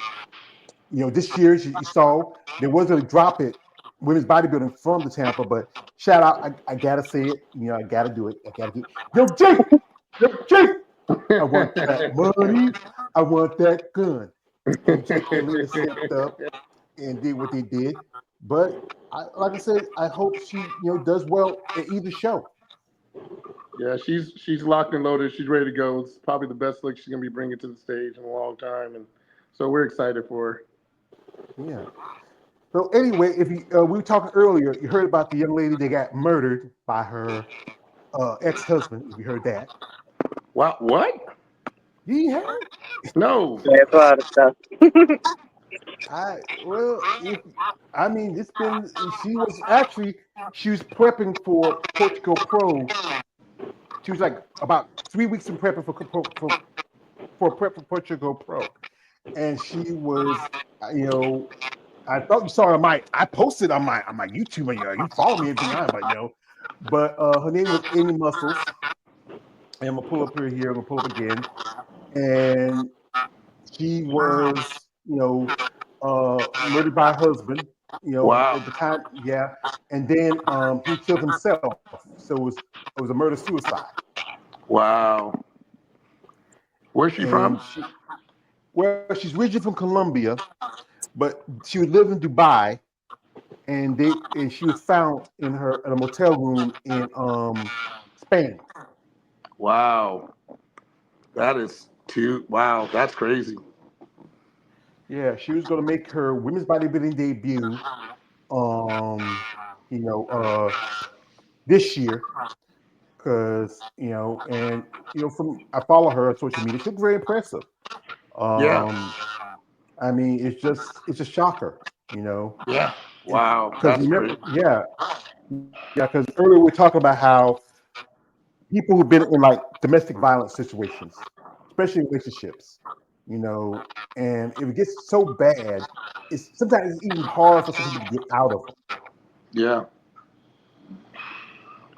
this year you saw they was going to drop it women's bodybuilding from the Tampa, but shout out, I gotta say it. I gotta do it. I gotta do it. Jake, I want that money. I want that gun. And Jake and Lena stepped up and did what they did. But like I said, I hope she does well at either show. Yeah, she's locked and loaded. She's ready to go. It's probably the best look she's gonna be bringing to the stage in a long time, and so we're excited for her. Yeah. So anyway, if we were talking earlier, you heard about the young lady that got murdered by her ex-husband. If you heard that, What? you heard? No. There's a lot of stuff. If I mean, it's been. She was prepping for Portugal Pro. She was like about 3 weeks in prepping for prep for Portugal Pro, and she was, I thought you saw it on I posted on my YouTube, and you follow me everything on, but her name was Amy Muscles, and I'm gonna pull up here. I'm gonna pull up again, and she was, murdered by her husband, Wow. at the time, yeah, and then he killed himself, so it was a murder suicide, Wow. Where's she and from? she's originally from Colombia, but she would live in Dubai, and she was found in a motel room in Spain. Wow. That is too. Wow. That's crazy. Yeah, she was going to make her women's bodybuilding debut, um, you know, uh, this year, because and from I follow her on social media. She looks very impressive. Yeah. Um, I mean, it's a shocker, Yeah. Wow. because That's remember, crazy. yeah, because earlier we were talking about how people who've been in like domestic violence situations, especially relationships, and if it gets so bad, it's sometimes it's even hard for some people to get out of them. Yeah.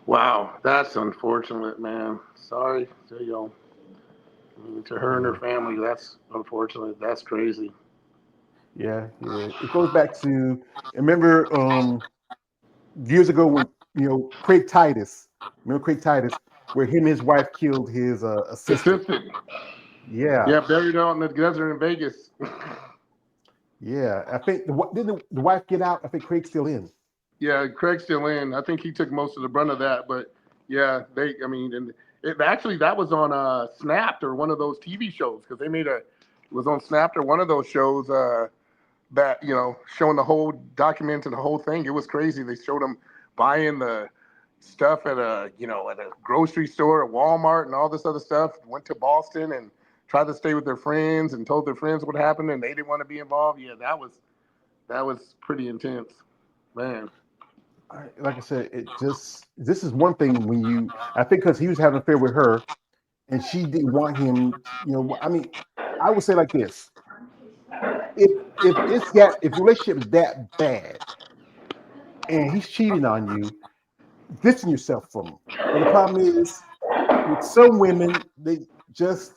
Wow. That's unfortunate, man. Sorry to you. To her and her Yeah, family, that's unfortunate. That's crazy. yeah. It goes back to remember years ago when Craig Titus, remember Craig Titus, where him and his wife killed his assistant. Assistant. Yeah, Yeah, buried out in the desert in Vegas. yeah. I think didn't the wife get out? I think Craig's still in. Yeah, Craig's still in. I think he took most of the brunt of that, but yeah, I mean, and actually that was on Snapped or one of those TV shows because it was on Snapped or one of those shows that showing the whole documenting the whole thing. It was crazy. They showed him buying the stuff at a grocery store, at Walmart, and all this other stuff. Went to Boston and tried to stay with their friends and told their friends what happened, and they didn't want to be involved. Yeah, that was pretty intense, man. Like I said, this is one thing when I think because he was having an affair with her and she didn't want him. I mean, I would say like this: if the relationship is that bad and he's cheating on you, distance yourself from him. But the problem is with some women, they just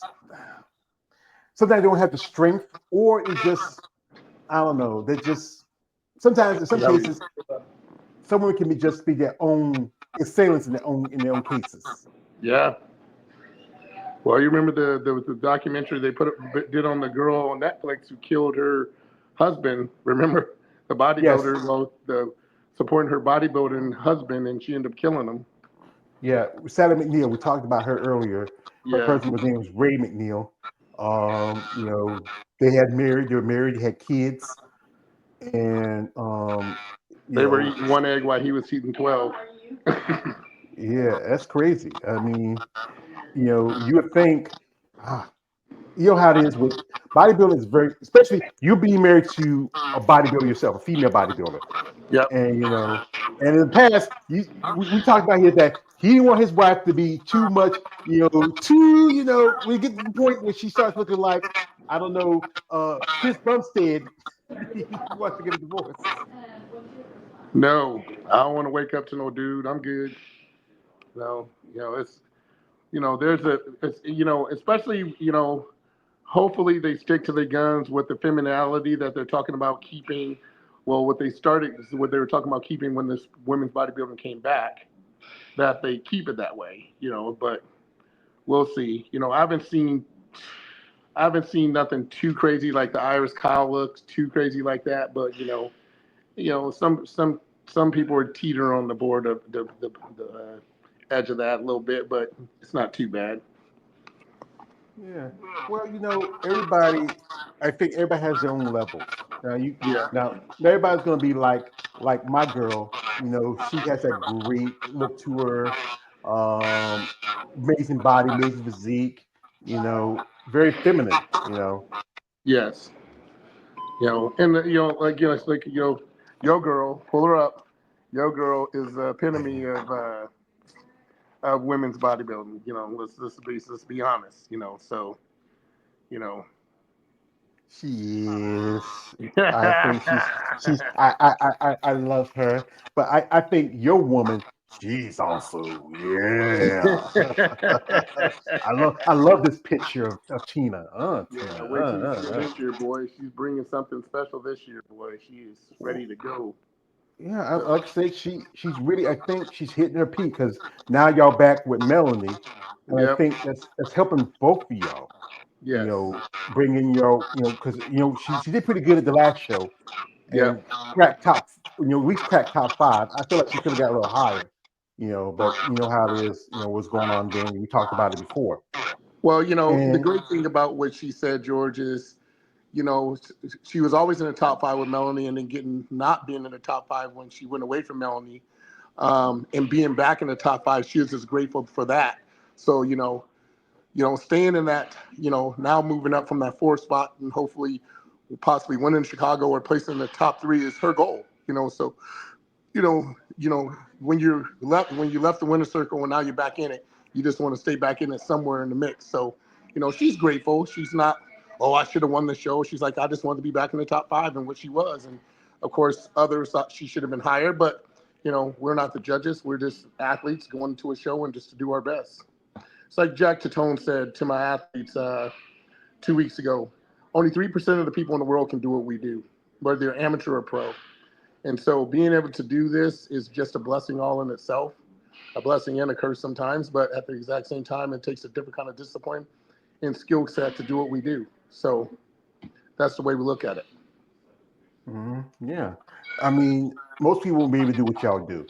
sometimes they don't have the strength, or it's just I don't know. They just sometimes in some cases someone can be their own assailants in their own cases. Yeah. Well, you remember the documentary they did on the girl on Netflix who killed her husband. Remember the Yes, bodybuilder, well, the supporting her bodybuilding husband, and she ended up killing him. yeah. Sally McNeil. We talked about her earlier. Her Yeah, person was name was Ray McNeil. You know, they had married. They were married. They had kids, and you they were know, eating one egg while he was eating 12. yeah, that's crazy. I mean, you would think, ah, you know how it is with bodybuilding is very, especially you being married to a bodybuilder yourself, a female bodybuilder, Yep. and and in the past, we talked about here that he didn't want his wife to be too much, we get to the point where she starts looking like, I don't know, Chris Bumstead. He wants to get a divorce. No, I don't want to wake up to no dude. I'm good. No, it's there's especially hopefully they stick to their guns with the femininity that they're talking about keeping. Well, what they were talking about keeping when this women's bodybuilding came back, that they keep it that way, but we'll see. I haven't seen nothing too crazy like the Iris Kyle looks too crazy like that, but some people are teetering on the board of the edge of that a little bit, but it's not too bad. Yeah. Well, everybody. I think everybody has their own levels. Yeah. Now everybody's gonna be like my girl. She has that great look to her, amazing body, amazing physique. Very feminine. Yes. And like it's like your girl, pull her up. Your girl is the epitome of women's bodybuilding. Let's be honest. So you know. She is. I think she's. I love her, but I think your woman. She's also, yeah. I love this picture of Tina. Yeah, Tina. wait till you see her this year, boy. She's bringing something special this year, boy. She is ready to go. Yeah, I So, like to say she's really. I think she's hitting her peak because now y'all back with Melanie, and I yep. think that's helping both of y'all. Yes. Bringing because she did pretty good at the last show Yep. and cracked top. At least cracked top five. I feel like she could have got a little higher. But you know how it is. What's going on, Danny? We talked about it before, Well, the and great thing about what she said, George, is she was always in the top five with Melanie, and then not being in the top five when she went away from Melanie, and being back in the top five, she was just grateful for that. So staying in that, now moving up from that fourth spot and hopefully possibly winning Chicago or placing in the top three is her goal. So when you left the winner circle and now you're back in it, you just want to stay back in it somewhere in the mix. So, she's grateful. She's not, oh, I should have won the show. She's like, I just wanted to be back in the top five, and what she was. And of course, others thought she should have been higher, but we're not the judges. We're just athletes going to a show and just to do our best. It's like Jack Tatone said to my athletes 2 weeks ago. Only 3% of the people in the world can do what we do, whether they're amateur or pro. And so being able to do this is just a blessing all in itself, a blessing and a curse sometimes, but at the exact same time, it takes a different kind of discipline and skill set to do what we do. So that's the way we look at it. yeah, I mean, most people won't be able to do what y'all do.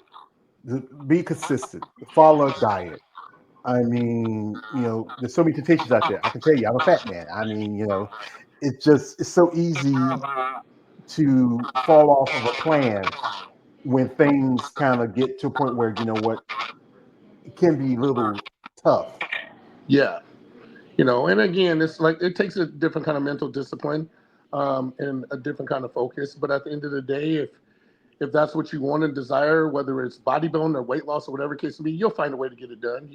Be consistent. Follow a diet. I mean, there's so many temptations out there. I can tell you, I'm a fat man. I mean, it's so easy to fall off of a plan when things kind of get to a point where what it can be a little tough. Yeah. And again, it's like it takes a different kind of mental discipline and a different kind of focus. But at the end of the day, if that's what you want and desire, whether it's bodybuilding or weight loss or whatever case may be, you'll find a way to get it done.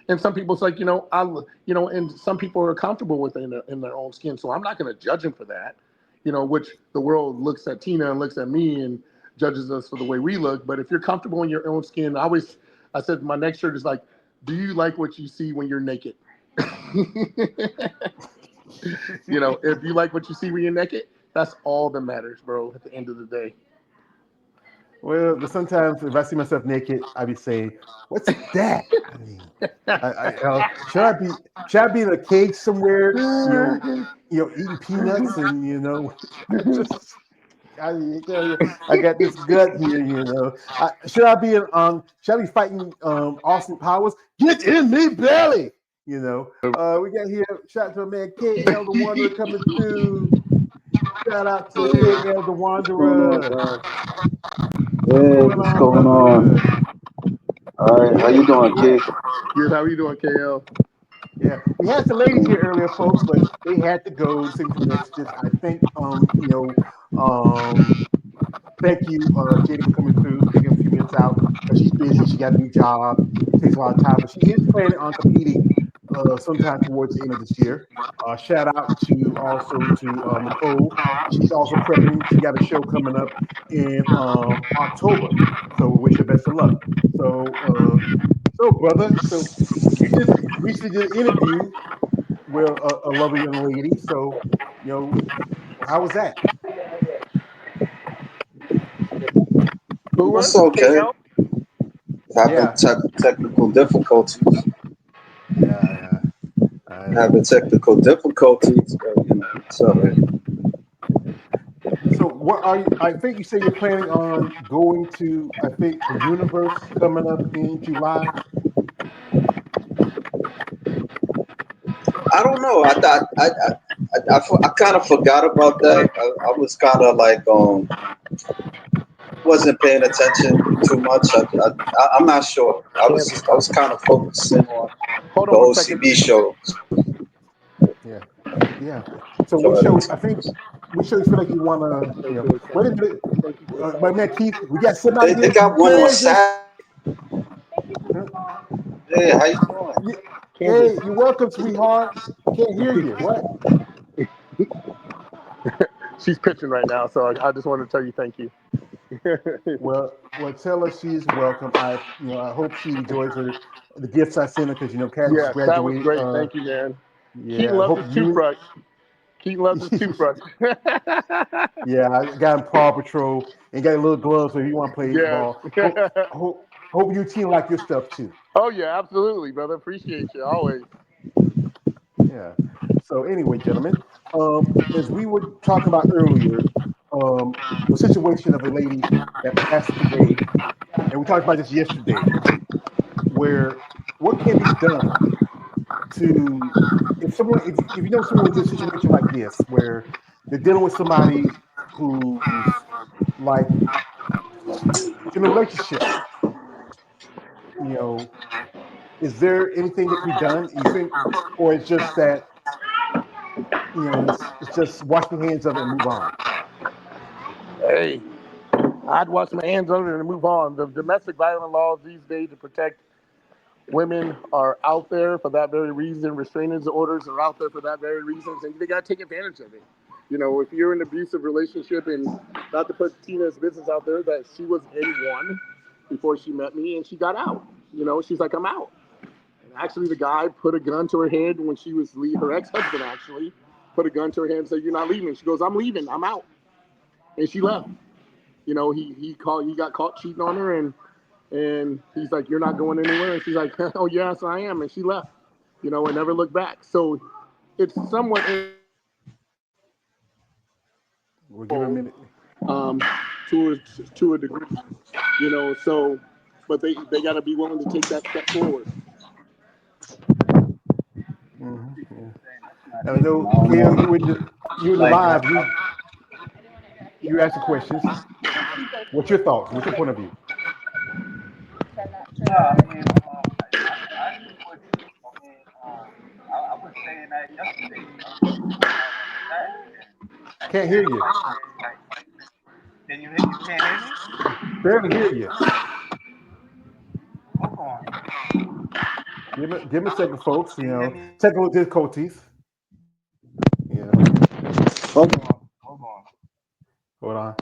And some people, it's like, and some people are comfortable with it in their own skin. So I'm not going to judge them for that, which the world looks at Tina and looks at me and judges us for the way we look. But if you're comfortable in your own skin, I said my next shirt is like, do you like what you see when you're naked? If you like what you see when you're naked, that's all that matters, bro. At the end of the day. Well, but sometimes if I see myself naked, I be saying, "What's that?" I mean, should I be in a cage somewhere? Eating peanuts and just I got this gut here. Should I be should I be fighting Austin Powers? Get in me belly. We got here. Shout out to a man KL the Wanderer coming through. Shout out to KL the Going on, Wanderer. guys? What's Hey, going what's on, going on? brother? All right, how Yeah, you doing, yeah, Keith? Good. How are you doing, KL? yeah. We had some ladies here earlier, folks, but they had to go to send some messages. I think, thank you, Jada, for coming through, taking a few minutes out because she's busy. She got a new job. It takes a lot of time, but she is planning on competing sometime towards the end of this year. Shout out to Nicole. She's also prepping. She got a show coming up in October, so we wish her best of luck. So brother, so you just recently did an interview with a lovely young lady. So, how was that? Who It's was okay. KL? Having Yeah, technical difficulties. yeah, yeah. Having technical difficulties, but it's all right. So what are you? I think you say you're planning on going to. I think the universe coming up in July. I don't know. I thought I kind of forgot about that. I was kind of like wasn't paying attention too much. I'm not sure. I was kind of focusing on Hold the on one second. OCB show. Yeah, yeah. So what show? But I think we show you feel like you want to. Wait a minute, my man Keith. We got somebody they here from got one on Kansas. Saturday. Huh? Hey, how you doing? Yeah. Kansas. Hey, you're welcome, sweetheart. Can't hear you. What? She's pitching right now, so I just wanted to tell you thank you. Well, tell her she's welcome. I hope she enjoys the gifts I sent her because Kat just Yes, that was graduated. great. Thank you, man. Keaton Yeah, I loves hope his you. toothbrush. Keaton loves his toothbrush. Yeah, I got him Paw Patrol and got a little gloves so if you want to play Yes. ball. Hope your team like your stuff too. Oh yeah, absolutely, brother. Appreciate you always. Yeah. So anyway, gentlemen, as we were talking about earlier, the situation of a lady that passed away, and we talked about this yesterday, where what can be done to if you know someone's in a situation like this where they're dealing with somebody who's like in a relationship, you know, is there anything that can be done? You think, or it's just that it's just wash your hands of it and move on. Hey, I'd wash my hands of it and move on. The domestic violence laws these days to protect women are out there for that very reason. Restraining orders are out there for that very reason, and they got to take advantage of it. If you're in an abusive relationship, and not to put Tina's business out there, that she was in one before she met me, and she got out. She's like, I'm out. And actually, the guy put a gun to her head when she was leaving. Her ex-husband actually put a gun to her head and said, "You're not leaving." She goes, "I'm leaving. I'm out," and she left. He got caught cheating on her, and he's like, "You're not going anywhere." And she's like, "Oh yes, I am," and she left. And never looked back. So it's somewhat We'll give it a minute. um, to a degree. So but they got to be willing to take that step forward. Yeah. And I know, Kale, you in the live. You asked the questions. What's your thoughts? What's your point of view? Yeah, I mean, I agree with you. I mean, I was saying that yesterday. Can't hear you. Can you can't hear me? Barely hear you. Hold on. Give me a second, folks. Can you hear me? Technical difficulties. You know, Hold on. Hold on. hold on.